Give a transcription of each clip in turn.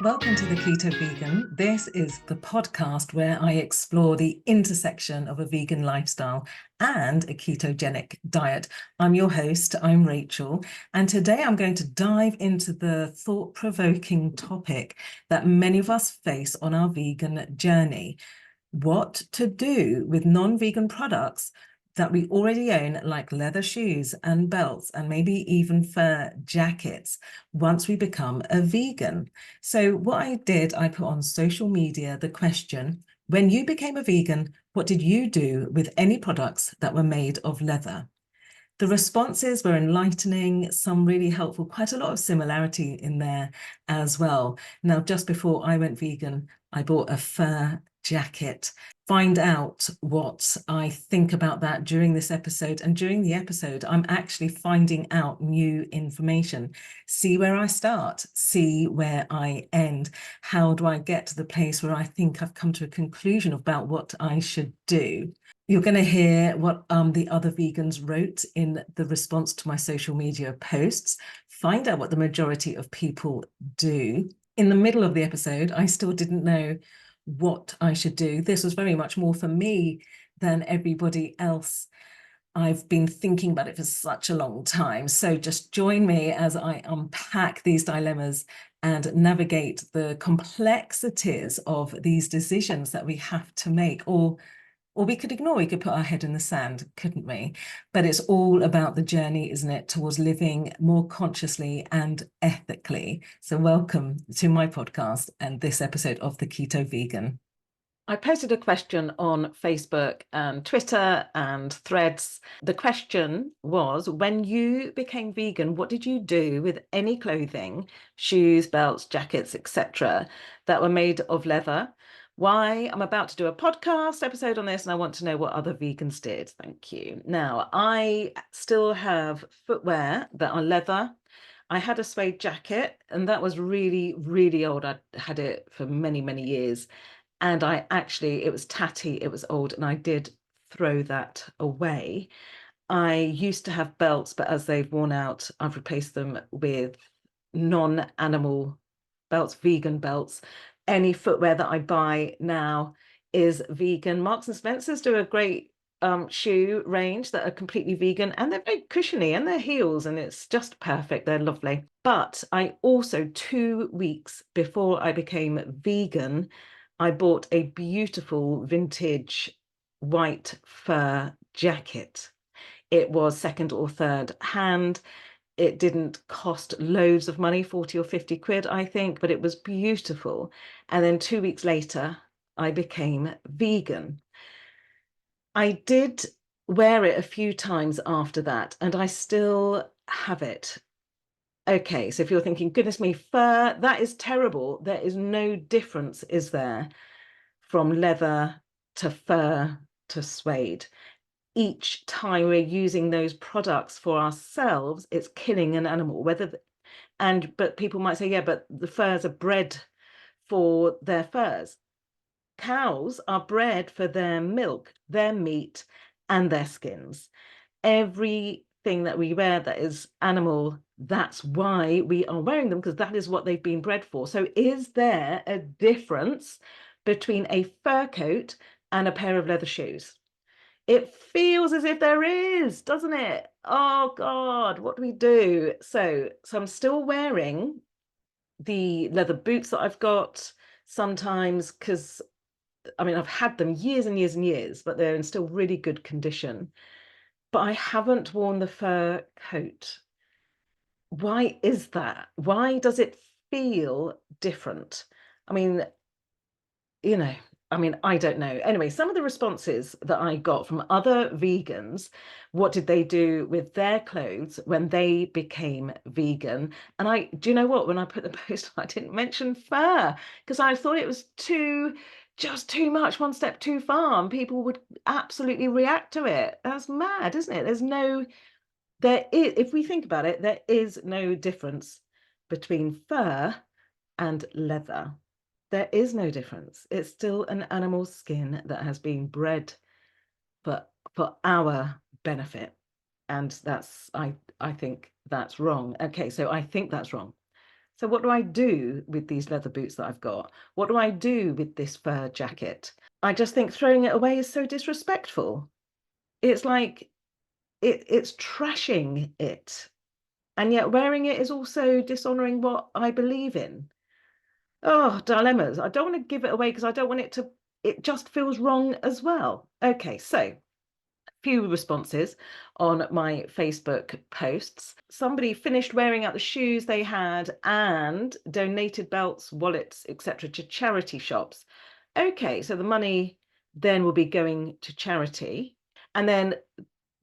Welcome to the Keto Vegan. This is the podcast where I explore the intersection of a vegan lifestyle and a ketogenic diet. I'm your host, I'm Rachel, and today I'm going to dive into the thought-provoking topic that many of us face on our vegan journey: what to do with non-vegan products that we already own, like leather shoes and belts, and maybe even fur jackets, once we become a vegan. So what I did, I put on social media the question: when you became a vegan, what did you do with any products that were made of leather? The responses were enlightening, some really helpful, quite a lot of similarity in there as well. Now, just before I went vegan, I bought a fur jacket. Find out what I think about that during this episode. And during the episode, I'm actually finding out new information. See where I start, see where I end. How do I get to the place where I think I've come to a conclusion about what I should do? You're going to hear what the other vegans wrote in the response to my social media posts. Find out what the majority of people do. In the middle of the episode, I still didn't know what I should do. This was very much more for me than everybody else. I've been thinking about it for such a long time. So just join me as I unpack these dilemmas and navigate the complexities of these decisions that we have to make, or we could ignore, we could put our head in the sand, couldn't we? But it's all about the journey, isn't it, towards living more consciously and ethically. So welcome to my podcast and this episode of The Keto Vegan. I posted a question on Facebook and Twitter and Threads. The question was, when you became vegan, what did you do with any clothing, shoes, belts, jackets, etc., that were made of leather? Why? I'm about to do a podcast episode on this, and I want to know what other vegans did. Thank you. Now, I still have footwear that are leather. I had a suede jacket, and that was really, really old. I had it for many, many years. And it was tatty, it was old, and I did throw that away. I used to have belts, but as they've worn out, I've replaced them with non-animal belts, vegan belts. Any footwear that I buy now is vegan. Marks and Spencer's do a great shoe range that are completely vegan, and they're very cushiony, and they're heels, and it's just perfect. They're lovely. But I also, 2 weeks before I became vegan, I bought a beautiful vintage white fur jacket. It was second or third hand. It didn't cost loads of money, 40 or 50 quid, I think, but it was beautiful. And then 2 weeks later, I became vegan. I did wear it a few times after that, and I still have it. Okay, so if you're thinking, goodness me, fur, that is terrible. There is no difference, is there, from leather to fur to suede? Each time we're using those products for ourselves, it's killing an animal. But people might say, yeah, but the furs are bred for their furs. Cows are bred for their milk, their meat, and their skins. Everything that we wear that is animal, that's why we are wearing them, because that is what they've been bred for. So is there a difference between a fur coat and a pair of leather shoes? It feels as if there is, doesn't it? Oh God, what do we do? So I'm still wearing the leather boots that I've got sometimes, because I've had them years and years and years, but they're in still really good condition. But I haven't worn the fur coat. Why is that? Why does it feel different? I mean, I don't know. Anyway, some of the responses that I got from other vegans, what did they do with their clothes when they became vegan? And do you know what? When I put the post, I didn't mention fur, because I thought it was just too much, one step too far, and people would absolutely react to it. That's mad, isn't it? If we think about it, there is no difference between fur and leather. There is no difference. It's still an animal skin that has been bred for our benefit. And I think that's wrong. Okay, so I think that's wrong. So what do I do with these leather boots that I've got? What do I do with this fur jacket? I just think throwing it away is so disrespectful. It's like it's trashing it. And yet wearing it is also dishonoring what I believe in. Oh, dilemmas. I don't want to give it away because I don't want it just feels wrong as well. Okay, so few responses on my Facebook posts. Somebody finished wearing out the shoes they had and donated belts, wallets, etc. to charity shops. Okay, so the money then will be going to charity. And then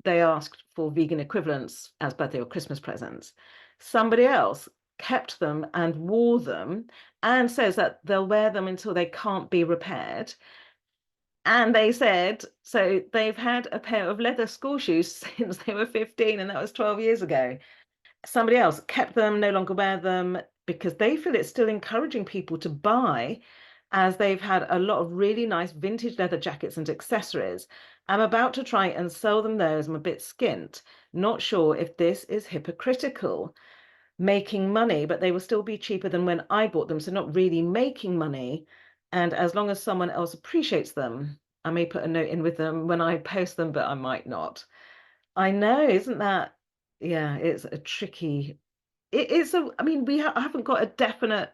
they asked for vegan equivalents as birthday or Christmas presents. Somebody else kept them and wore them and says that they'll wear them until they can't be repaired. And they said, so they've had a pair of leather school shoes since they were 15, and that was 12 years ago. Somebody else kept them, no longer wear them because they feel it's still encouraging people to buy, as they've had a lot of really nice vintage leather jackets and accessories. I'm about to try and sell them those. I'm a bit skint. Not sure if this is hypocritical. Making money, but they will still be cheaper than when I bought them. So not really making money. And as long as someone else appreciates them, I may put a note in with them when I post them, but I might not. I know, isn't that? Yeah, it's a tricky. It is a. I mean, I haven't got a definite.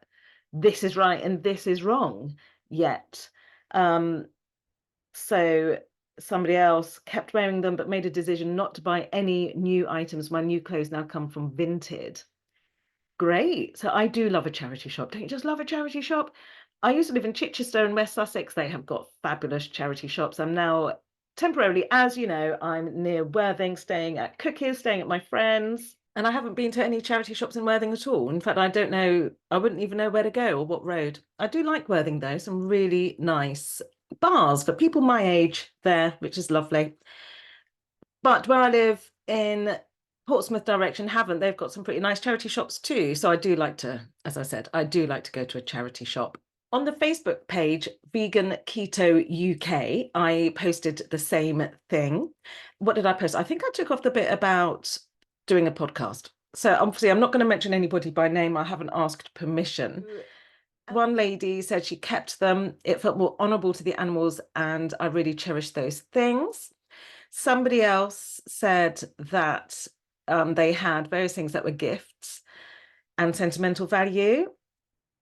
This is right and this is wrong yet. So somebody else kept wearing them, but made a decision not to buy any new items. My new clothes now come from Vinted. Great. So I do love a charity shop. Don't you just love a charity shop? I used to live in Chichester in West Sussex. They have got fabulous charity shops. I'm now temporarily, as you know, I'm near Worthing, staying at Cookies, staying at my friends. And I haven't been to any charity shops in Worthing at all. In fact, I don't know, I wouldn't even know where to go or what road. I do like Worthing, though, some really nice bars for people my age there, which is lovely. But where I live in Portsmouth direction haven't. They've got some pretty nice charity shops too. So I do like to, as I said, I do like to go to a charity shop. On the Facebook page, Vegan Keto UK, I posted the same thing. What did I post? I think I took off the bit about doing a podcast. So obviously, I'm not going to mention anybody by name. I haven't asked permission. One lady said she kept them. It felt more honourable to the animals, and I really cherish those things. Somebody else said that they had various things that were gifts and sentimental value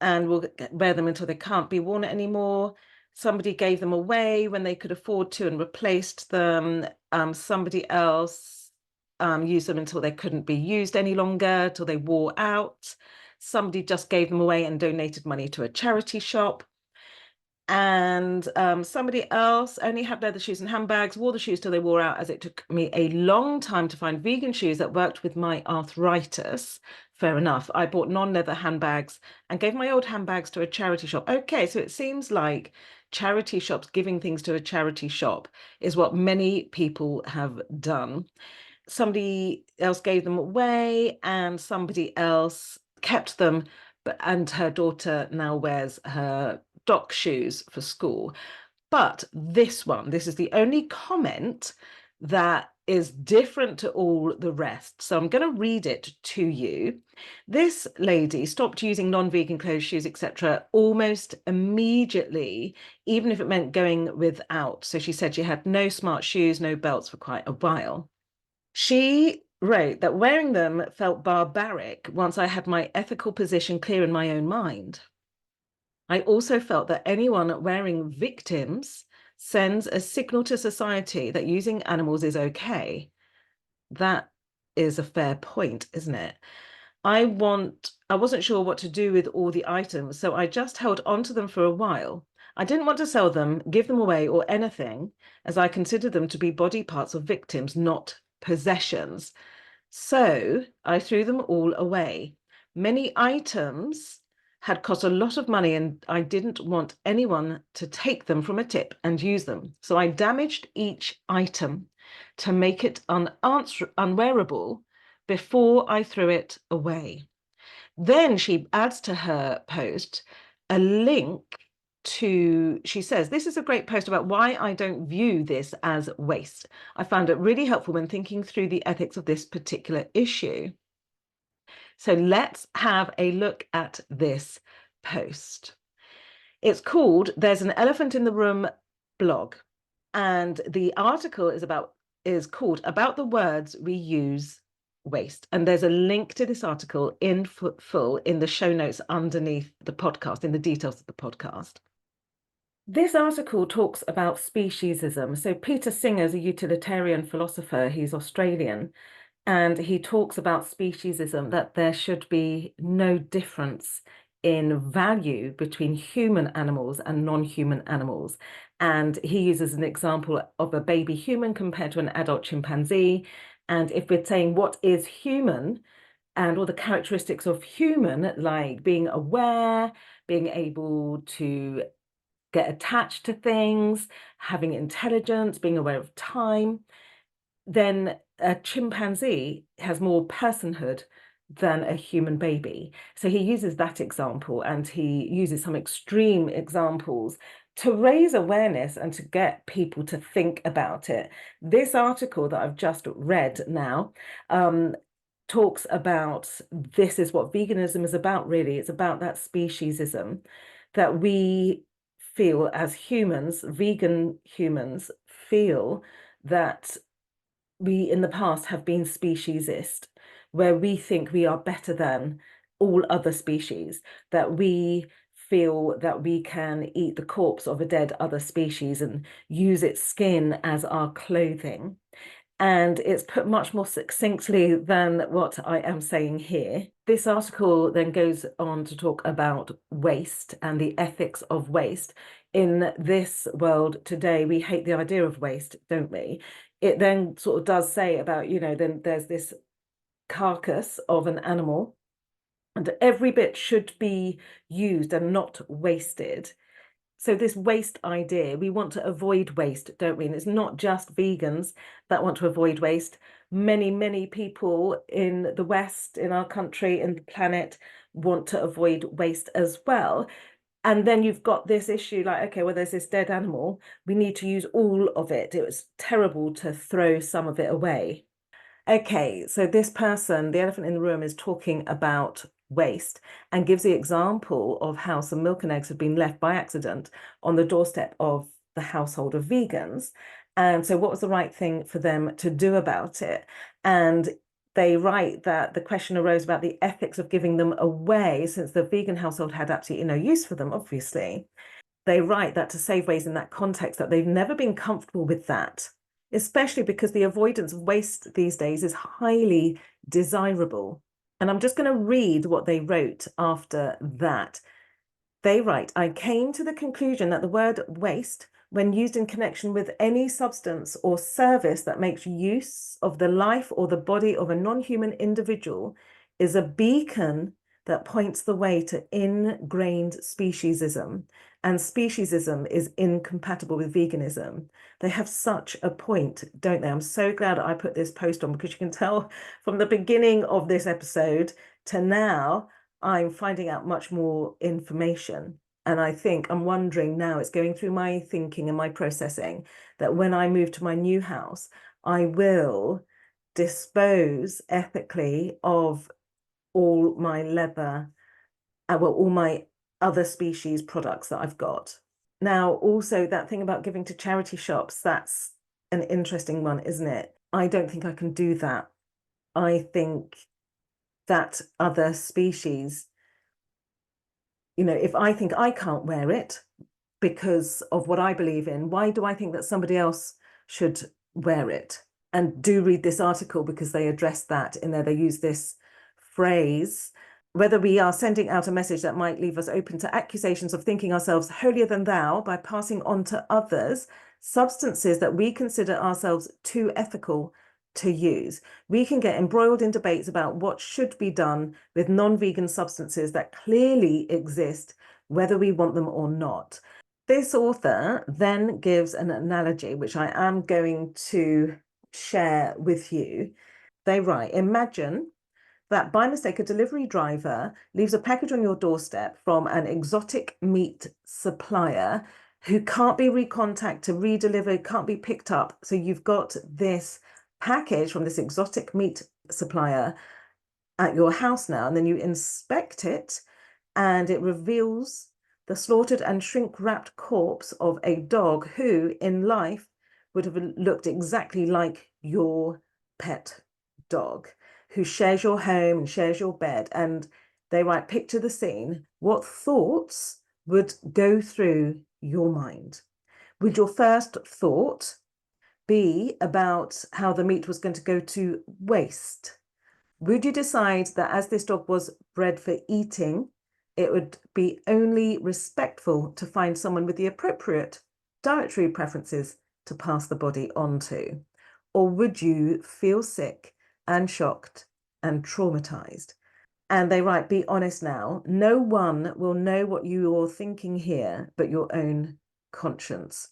and will wear them until they can't be worn anymore. Somebody gave them away when they could afford to and replaced them. Somebody else used them until they couldn't be used any longer, till they wore out. Somebody just gave them away and donated money to a charity shop. And somebody else only had leather shoes and handbags, wore the shoes till they wore out, as it took me a long time to find vegan shoes that worked with my arthritis. Fair enough. I bought non-leather handbags and gave my old handbags to a charity shop. Okay, so it seems like charity shops giving things to a charity shop is what many people have done. Somebody else gave them away and somebody else kept them, and her daughter now wears her dock shoes for school. But this is the only comment that is different to all the rest. So I'm going to read it to you. This lady stopped using non-vegan clothes, shoes, etc. almost immediately, even if it meant going without. So she said she had no smart shoes, no belts for quite a while. She wrote that wearing them felt barbaric once I had my ethical position clear in my own mind. I also felt that anyone wearing victims sends a signal to society that using animals is okay. That is a fair point, isn't it? I wasn't sure what to do with all the items, so I just held on to them for a while. I didn't want to sell them, give them away, or anything, as I considered them to be body parts of victims, not possessions. So I threw them all away. Many items had cost a lot of money, and I didn't want anyone to take them from a tip and use them. So I damaged each item to make it unwearable before I threw it away. Then she adds to her post a link she says, this is a great post about why I don't view this as waste. I found it really helpful when thinking through the ethics of this particular issue. So let's have a look at this post. It's called There's an Elephant in the Room blog. And the article is called About the Words We Use Waste. And there's a link to this article in full in the show notes underneath the podcast, in the details of the podcast. This article talks about speciesism. So Peter Singer is a utilitarian philosopher. He's Australian. And he talks about speciesism, that there should be no difference in value between human animals and non-human animals. And he uses an example of a baby human compared to an adult chimpanzee. And if we're saying what is human and all the characteristics of human, like being aware, being able to get attached to things, having intelligence, being aware of time, then a chimpanzee has more personhood than a human baby. So he uses that example, and he uses some extreme examples to raise awareness and to get people to think about it. This article that I've just read now talks about this is what veganism is about, really. It's about that speciesism that we feel as humans, vegan humans, feel that we in the past have been speciesist, where we think we are better than all other species, that we feel that we can eat the corpse of a dead other species and use its skin as our clothing. And it's put much more succinctly than what I am saying here. This article then goes on to talk about waste and the ethics of waste. In this world today, we hate the idea of waste, don't we? It then sort of does say about, then there's this carcass of an animal, and every bit should be used and not wasted. So this waste idea, we want to avoid waste, don't we? And it's not just vegans that want to avoid waste. Many, many people in the West, in our country, in the planet, want to avoid waste as well. And then you've got this issue like, okay, well, there's this dead animal. We need to use all of it. It was terrible to throw some of it away. Okay, so this person, the elephant in the room, is talking about waste and gives the example of how some milk and eggs have been left by accident on the doorstep of the household of vegans. And so what was the right thing for them to do about it? And they write that the question arose about the ethics of giving them away, since the vegan household had absolutely no use for them, obviously. They write that to save waste in that context, that they've never been comfortable with that, especially because the avoidance of waste these days is highly desirable. And I'm just going to read what they wrote after that. They write, I came to the conclusion that the word waste, when used in connection with any substance or service that makes use of the life or the body of a non-human individual, is a beacon that points the way to ingrained speciesism. And speciesism is incompatible with veganism. They have such a point, don't they? I'm so glad I put this post on, because you can tell from the beginning of this episode to now, I'm finding out much more information. And I think I'm wondering now, it's going through my thinking and my processing, that when I move to my new house, I will dispose ethically of all my leather, well, all my other species products that I've got. Now, also that thing about giving to charity shops, that's an interesting one, isn't it? I don't think I can do that. I think that other species, if I think I can't wear it because of what I believe in, why do I think that somebody else should wear it? And do read this article, because they address that in there. They use this phrase, whether we are sending out a message that might leave us open to accusations of thinking ourselves holier than thou by passing on to others substances that we consider ourselves too ethical to use. We can get embroiled in debates about what should be done with non-vegan substances that clearly exist, whether we want them or not. This author then gives an analogy, which I am going to share with you. They write, imagine that by mistake, a delivery driver leaves a package on your doorstep from an exotic meat supplier who can't be recontacted, redelivered, can't be picked up. So you've got this package from this exotic meat supplier at your house now, and then you inspect it, and it reveals the slaughtered and shrink-wrapped corpse of a dog who, in life, would have looked exactly like your pet dog, who shares your home and shares your bed. And they write, picture the scene. What thoughts would go through your mind? Would your first thought be about how the meat was going to go to waste? Would you decide that as this dog was bred for eating, it would be only respectful to find someone with the appropriate dietary preferences to pass the body on to? Or would you feel sick and shocked and traumatized? And they write, be honest now. No one will know what you're thinking here but your own conscience.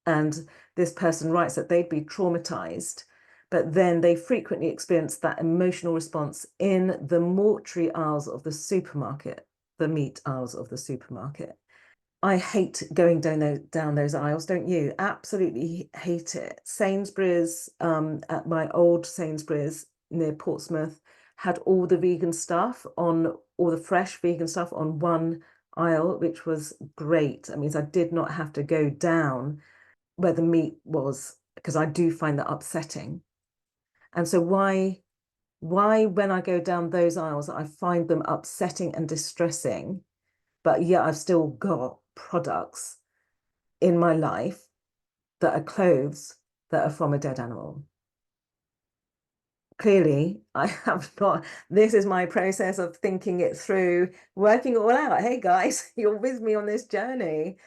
And this person writes that they'd be traumatized, but then they frequently experience that emotional response in the mortuary aisles of the supermarket, the meat aisles of the supermarket. I hate going down those aisles, don't you? Absolutely hate it. Sainsbury's, at my old Sainsbury's near Portsmouth, had all the vegan stuff on, all the fresh vegan stuff on one aisle, which was great. That means I did not have to go down where the meat was, because I do find that upsetting. And so why when I go down those aisles, I find them upsetting and distressing, but yet I've still got products in my life that are clothes that are from a dead animal. Clearly, I have not, this is my process of thinking it through, working it all out. Hey guys, you're with me on this journey.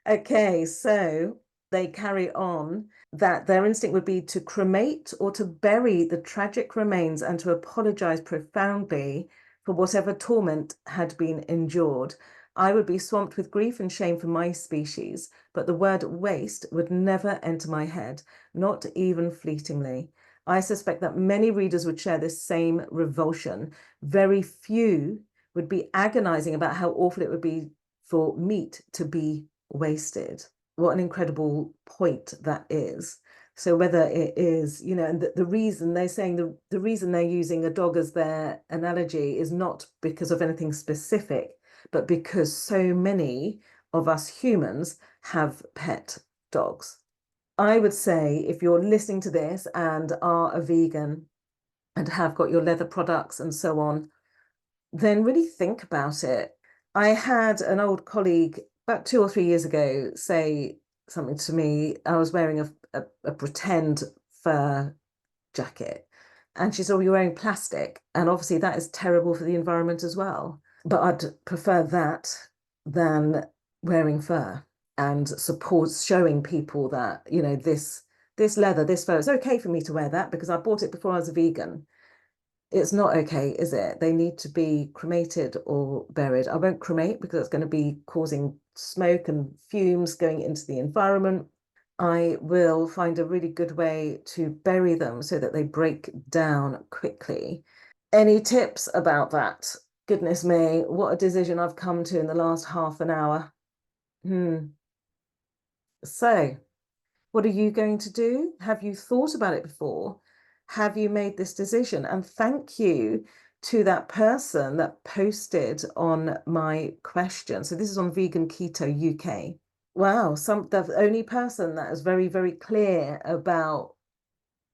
Okay, so they carry on that their instinct would be to cremate or to bury the tragic remains and to apologize profoundly for whatever torment had been endured. I would be swamped with grief and shame for my species, but the word waste would never enter my head, not even fleetingly. I suspect that many readers would share this same revulsion. Very few would be agonizing about how awful it would be for meat to be wasted. What an incredible point that is. So whether it is, you know, and the reason they're saying the reason they're using a dog as their analogy is not because of anything specific, but because so many of us humans have pet dogs. I would say if you're listening to this and are a vegan and have got your leather products and so on, then really think about it. I had an old colleague about 2 or 3 years ago say something to me. I was wearing a pretend fur jacket. And she said, oh, you're wearing plastic. And obviously that is terrible for the environment as well. But I'd prefer that than wearing fur, and support showing people that, you know, this leather, this fur, it's okay for me to wear that because I bought it before I was a vegan. It's not okay, is it? They need to be cremated or buried. I won't cremate because it's going to be causing smoke and fumes going into the environment. I will find a really good way to bury them so that they break down quickly. Any tips about that? Goodness me, what a decision I've come to in the last half an hour. So, what are you going to do? Have you thought about it before? Have you made this decision? And thank you to that person that posted on my question. So this is on Vegan Keto UK. Wow, the only person that is very, very clear about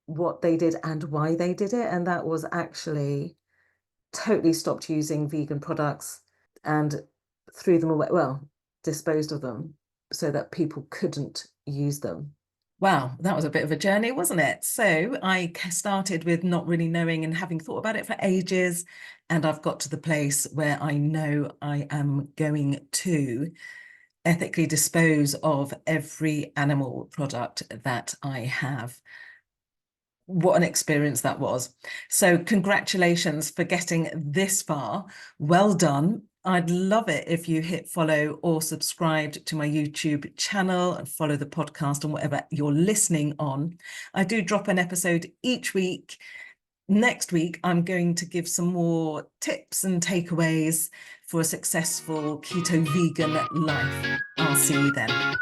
what they did and why they did it. And that was actually totally stopped using vegan products and threw them away, well, disposed of them so that people couldn't use them. Wow, that was a bit of a journey, wasn't it? So I started with not really knowing and having thought about it for ages. And I've got to the place where I know I am going to ethically dispose of every animal product that I have. What an experience that was. So congratulations for getting this far. Well done. I'd love it if you hit follow or subscribe to my YouTube channel and follow the podcast on whatever you're listening on. I do drop an episode each week. Next week, I'm going to give some more tips and takeaways for a successful keto vegan life. I'll see you then.